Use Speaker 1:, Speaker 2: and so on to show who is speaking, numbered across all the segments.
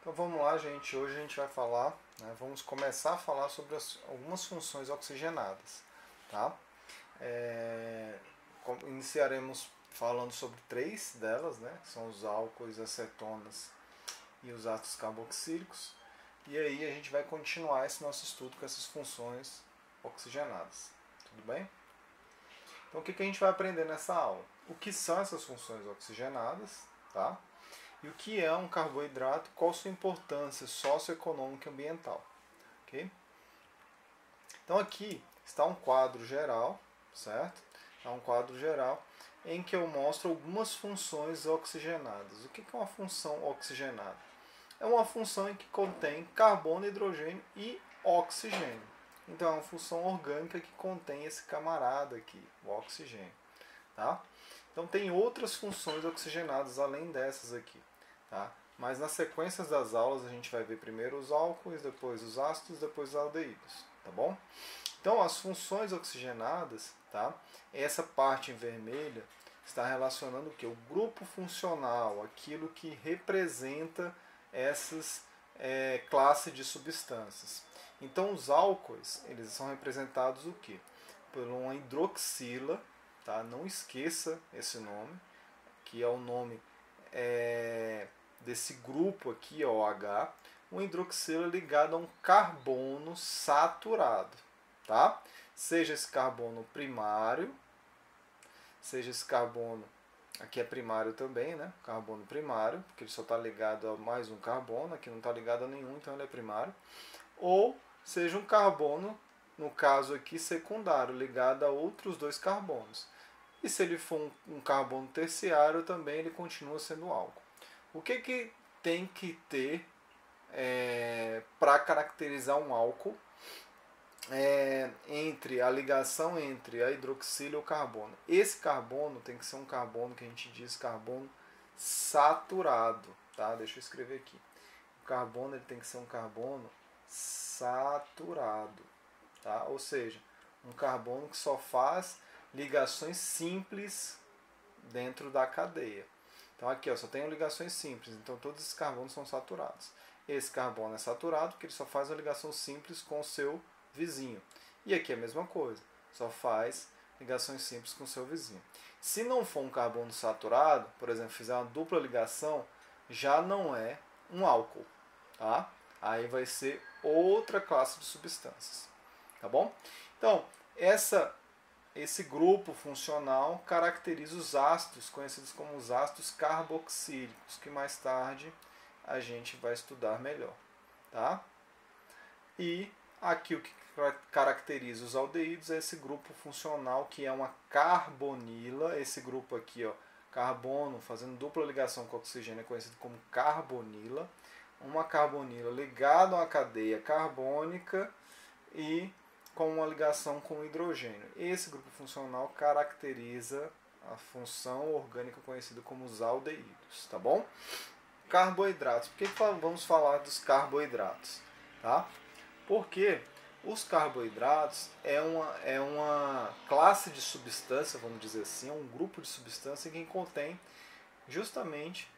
Speaker 1: Então vamos lá, gente. Hoje a gente vai falar, vamos começar a falar sobre algumas funções oxigenadas, tá? Iniciaremos falando sobre três delas, né? Que são os álcoois, acetonas e os ácidos carboxílicos. E aí a gente vai continuar esse nosso estudo com essas funções oxigenadas. Tudo bem? Então o que a gente vai aprender nessa aula? O que são essas funções oxigenadas, tá? E o que é um carboidrato, qual sua importância socioeconômica e ambiental. Ok? Então aqui está um quadro geral, certo? É um quadro geral em que eu mostro algumas funções oxigenadas. O que é uma função oxigenada? É uma função em que contém carbono, hidrogênio e oxigênio. Então é uma função orgânica que contém esse camarada aqui, o oxigênio. Tá? Então tem outras funções oxigenadas além dessas aqui. Tá? Mas nas sequências das aulas a gente vai ver primeiro os álcoois, depois os ácidos, depois os aldeídos. Tá bom? Então as funções oxigenadas, tá? Essa parte em vermelha está relacionando o que? O grupo funcional, aquilo que representa essas classes de substâncias. Então os álcoois, eles são representados o que? Por uma hidroxila, tá? Não esqueça esse nome, que é o nome desse grupo aqui, OH, uma hidroxila ligada a um carbono saturado, tá? Seja esse carbono primário, seja esse carbono, aqui é primário também, né? Carbono primário, porque ele só está ligado a mais um carbono, aqui não está ligado a nenhum, então ele é primário. Ou seja um carbono, no caso aqui, secundário, ligado a outros dois carbonos. E se ele for um carbono terciário, também ele continua sendo álcool. O que tem que ter para caracterizar um álcool entre a ligação entre a hidroxila e o carbono? Esse carbono tem que ser um carbono que a gente diz carbono saturado. Tá? Deixa eu escrever aqui. O carbono ele tem que ser um carbono saturado. Tá? Ou seja, um carbono que só faz ligações simples dentro da cadeia. Então aqui só tenho ligações simples, então todos esses carbonos são saturados. Esse carbono é saturado porque ele só faz uma ligação simples com o seu vizinho. E aqui é a mesma coisa, só faz ligações simples com o seu vizinho. Se não for um carbono saturado, por exemplo, fizer uma dupla ligação, já não é um álcool. Tá? Aí vai ser outra classe de substâncias. Tá bom? Então, esse grupo funcional caracteriza os ácidos, conhecidos como os ácidos carboxílicos, que mais tarde a gente vai estudar melhor. Tá? E aqui o que caracteriza os aldeídos é esse grupo funcional que é uma carbonila. Esse grupo aqui, carbono fazendo dupla ligação com oxigênio, é conhecido como carbonila. Uma carbonila ligada a uma cadeia carbônica e com uma ligação com o hidrogênio. Esse grupo funcional caracteriza a função orgânica conhecida como os aldeídos, tá bom? Carboidratos. Por que vamos falar dos carboidratos? Tá? Porque os carboidratos é uma classe de substância, vamos dizer assim, é um grupo de substância que contém justamente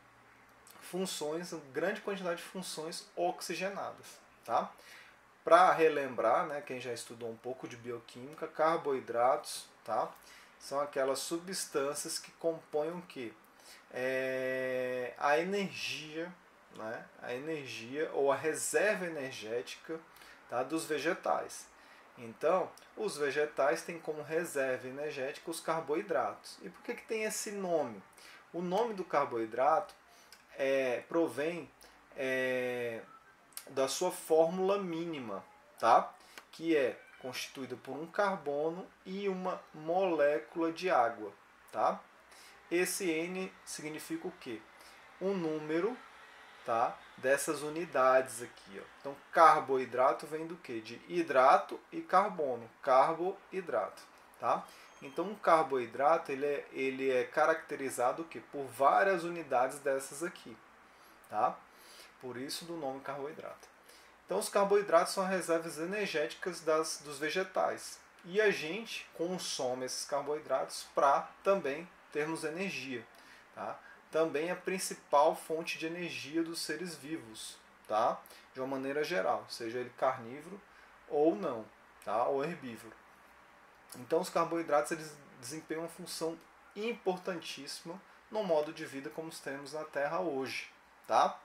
Speaker 1: funções, uma grande quantidade de funções oxigenadas, tá? Para relembrar, né, quem já estudou um pouco de bioquímica, carboidratos, tá? São aquelas substâncias que compõem o quê? A energia, né? A energia ou a reserva energética, tá, dos vegetais. Então, os vegetais têm como reserva energética os carboidratos. E por que tem esse nome? O nome do carboidrato provém da sua fórmula mínima, tá? Que é constituída por um carbono e uma molécula de água, tá? Esse N significa o quê? Um número, tá? Dessas unidades aqui, ó. Então, carboidrato vem do quê? De hidrato e carbono, carboidrato, tá? Então, um carboidrato ele é caracterizado o quê? Por várias unidades dessas aqui, tá? Por isso do nome carboidrato. Então os carboidratos são reservas energéticas dos vegetais. E a gente consome esses carboidratos para também termos energia. Tá? Também é a principal fonte de energia dos seres vivos. tá? De uma maneira geral, seja ele carnívoro ou não, tá? Ou herbívoro. Então os carboidratos eles desempenham uma função importantíssima no modo de vida como temos na Terra hoje, tá?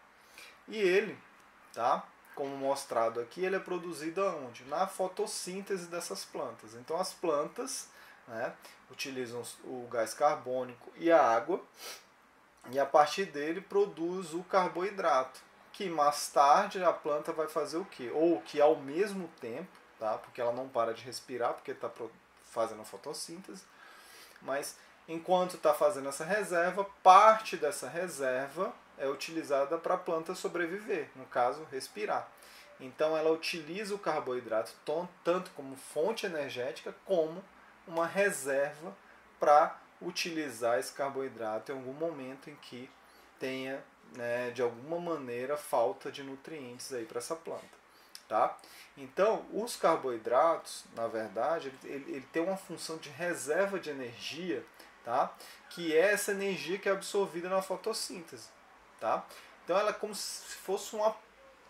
Speaker 1: E ele, tá? Como mostrado aqui, ele é produzido aonde? Na fotossíntese dessas plantas. Então as plantas, né, utilizam o gás carbônico e a água, e a partir dele produz o carboidrato, que mais tarde a planta vai fazer o quê? Ou que ao mesmo tempo, tá? Porque ela não para de respirar, porque está fazendo a fotossíntese, mas enquanto está fazendo essa reserva, parte dessa reserva é utilizada para a planta sobreviver, no caso, respirar. Então ela utiliza o carboidrato tanto como fonte energética, como uma reserva para utilizar esse carboidrato em algum momento em que tenha, né, de alguma maneira, falta de nutrientes aí para essa planta. Tá? Então, os carboidratos, na verdade, ele tem uma função de reserva de energia, tá? Que é essa energia que é absorvida na fotossíntese. Tá? Então, ela é como se fosse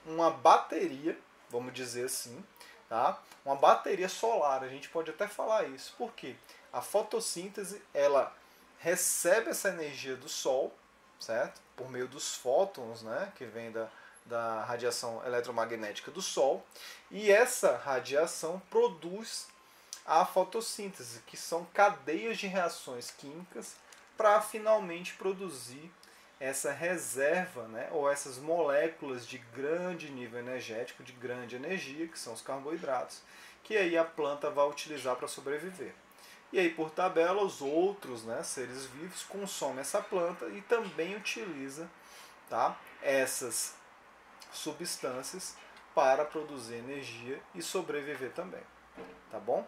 Speaker 1: uma bateria, vamos dizer assim, tá? Uma bateria solar, a gente pode até falar isso. Por quê? A fotossíntese, ela recebe essa energia do Sol, certo? Por meio dos fótons, né? Que vem da radiação eletromagnética do Sol, e essa radiação produz a fotossíntese, que são cadeias de reações químicas para finalmente produzir essa reserva, né, ou essas moléculas de grande nível energético, de grande energia, que são os carboidratos, que aí a planta vai utilizar para sobreviver. E aí, por tabela, os outros, né, seres vivos consomem essa planta e também utiliza, tá, essas substâncias para produzir energia e sobreviver também, tá bom?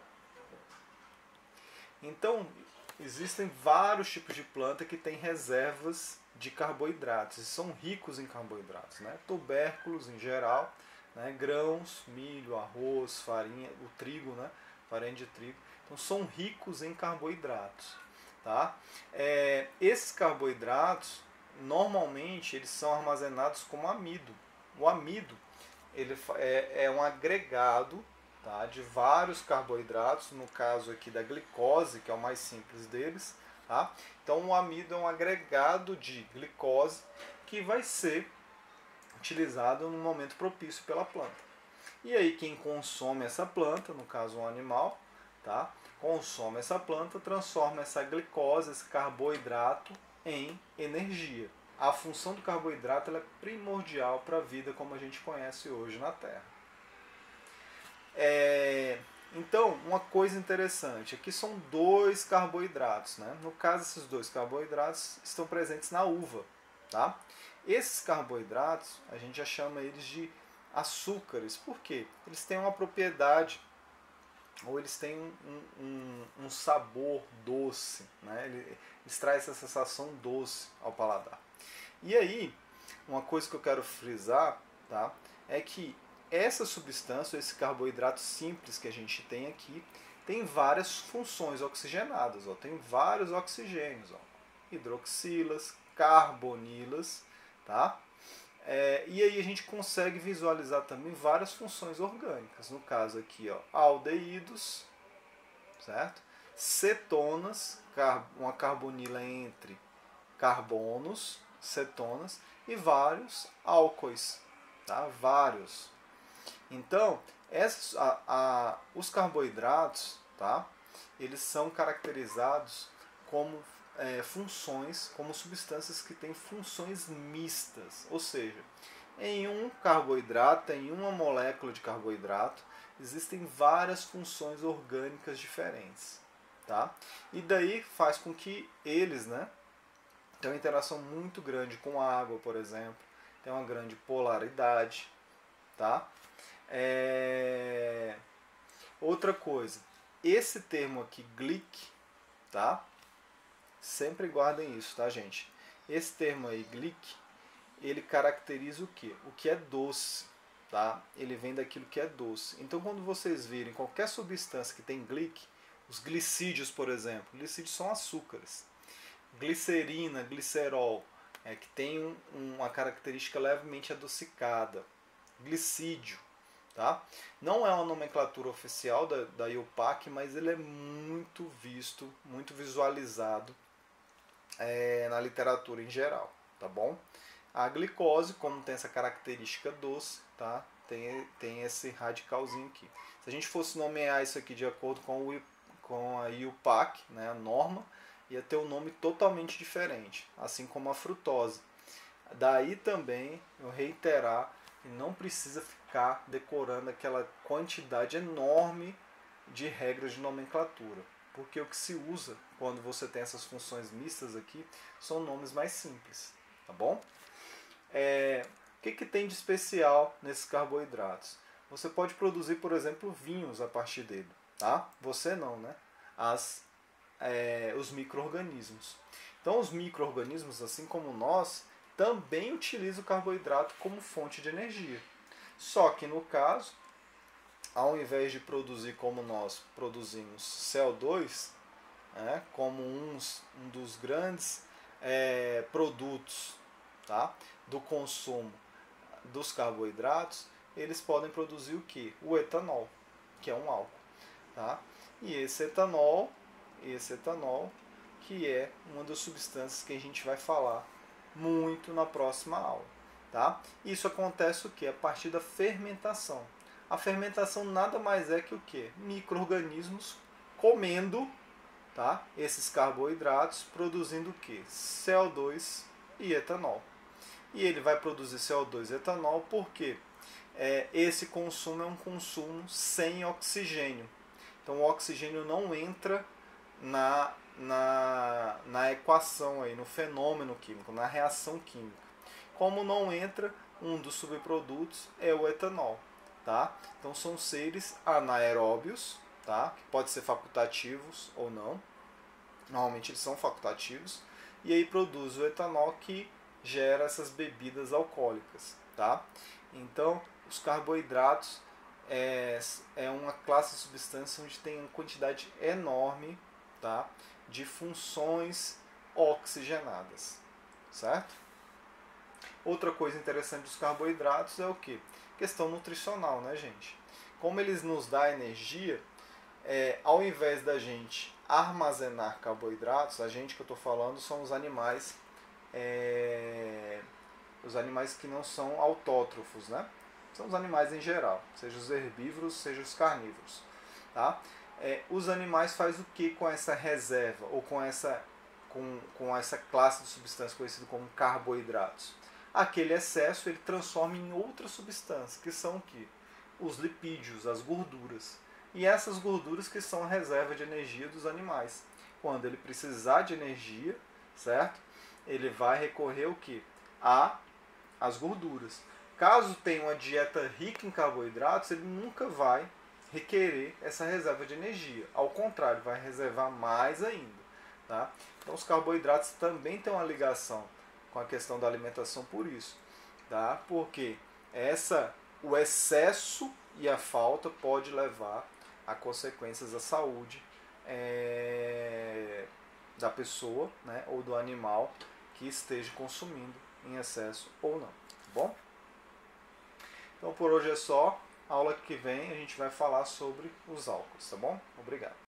Speaker 1: Então, existem vários tipos de planta que têm reservas de carboidratos e são ricos em carboidratos, né? Tubérculos em geral, né? Grãos, milho, arroz, farinha, o trigo, né? Farinha de trigo, então são ricos em carboidratos, tá? Esses carboidratos normalmente eles são armazenados como amido. O amido ele é um agregado, tá, de vários carboidratos, no caso aqui da glicose, que é o mais simples deles. Tá? Então o amido é um agregado de glicose que vai ser utilizado no momento propício pela planta. E aí quem consome essa planta, no caso um animal, tá, consome essa planta, transforma essa glicose, esse carboidrato, em energia. A função do carboidrato ela é primordial para a vida como a gente conhece hoje na Terra. Então, uma coisa interessante, aqui são 2 carboidratos. Né? No caso, esses 2 carboidratos estão presentes na uva. Tá? Esses carboidratos, a gente já chama eles de açúcares. Por quê? Eles têm uma propriedade, ou eles têm um sabor doce. Né? Eles trazem essa sensação doce ao paladar. E aí, uma coisa que eu quero frisar, tá, é que essa substância, esse carboidrato simples que a gente tem aqui, tem várias funções oxigenadas. Ó, tem vários oxigênios, ó, hidroxilas, carbonilas, tá? E aí a gente consegue visualizar também várias funções orgânicas. No caso aqui, ó, aldeídos, certo? Cetonas, uma carbonila entre carbonos, cetonas, e vários álcoois, tá? Vários. Então, os carboidratos, tá? Eles são caracterizados como funções, como substâncias que têm funções mistas, ou seja, em um carboidrato, em uma molécula de carboidrato, existem várias funções orgânicas diferentes, tá? E daí faz com que eles, né, tem uma interação muito grande com a água, por exemplo, tem uma grande polaridade, tá? Outra coisa, esse termo aqui, glic, tá? Sempre guardem isso, tá, gente? Esse termo aí, glic, ele caracteriza o quê? O que é doce, tá? Ele vem daquilo que é doce. Então, quando vocês virem qualquer substância que tem glic, os glicídios, por exemplo, glicídios são açúcares. Glicerina, glicerol, que tem uma característica levemente adocicada, glicídio. Tá? Não é uma nomenclatura oficial da IUPAC, mas ele é muito visto, muito visualizado na literatura em geral, tá bom? A glicose, como tem essa característica doce, tá? Tem esse radicalzinho aqui. Se a gente fosse nomear isso aqui de acordo com a IUPAC, né, a norma, ia ter um nome totalmente diferente, assim como a frutose. Daí também eu reiterar que não precisa ficar decorando aquela quantidade enorme de regras de nomenclatura, porque o que se usa quando você tem essas funções mistas aqui são nomes mais simples, tá bom? O que tem de especial nesses carboidratos? Você pode produzir, por exemplo, vinhos a partir dele, tá? Você não, né? Os micro-organismos. Então, os micro-organismos, assim como nós, também utilizam o carboidrato como fonte de energia. Só que, no caso, ao invés de produzir como nós produzimos CO2, como um dos grandes produtos, tá, do consumo dos carboidratos, eles podem produzir o que? O etanol, que é um álcool. Tá? E esse etanol, que é uma das substâncias que a gente vai falar muito na próxima aula. Tá? Isso acontece o que? A partir da fermentação. A fermentação nada mais é que o que? Micro-organismos comendo, tá, esses carboidratos, produzindo o que? CO2 e etanol. E ele vai produzir CO2 e etanol porque esse consumo é um consumo sem oxigênio. Então o oxigênio não entra na equação, aí, no fenômeno químico, na reação química. Como não entra, um dos subprodutos é o etanol. Tá? Então são seres anaeróbios, tá? Que pode ser facultativos ou não. Normalmente eles são facultativos. E aí produz o etanol que gera essas bebidas alcoólicas. Tá? Então os carboidratos é uma classe de substância onde tem uma quantidade enorme, tá, de funções oxigenadas, certo? Outra coisa interessante dos carboidratos é o que? Questão nutricional, né, gente? Como eles nos dão energia, ao invés da gente armazenar carboidratos, a gente que eu estou falando são os animais que não são autótrofos, né? São os animais em geral, seja os herbívoros, seja os carnívoros. Tá? Os animais fazem o que com essa reserva, ou com essa classe de substâncias conhecida como carboidratos? Aquele excesso ele transforma em outras substâncias, que são o que? Os lipídios, as gorduras. E essas gorduras que são a reserva de energia dos animais. Quando ele precisar de energia, certo? Ele vai recorrer o que? Às gorduras. Caso tenha uma dieta rica em carboidratos, ele nunca vai requerer essa reserva de energia. Ao contrário, vai reservar mais ainda. Tá? Então os carboidratos também têm uma ligação com a questão da alimentação por isso. Tá? Porque o excesso e a falta pode levar a consequências à saúde da pessoa, né, ou do animal que esteja consumindo em excesso ou não. Tá bom? Então por hoje é só. A aula que vem a gente vai falar sobre os álcools, tá bom? Obrigado.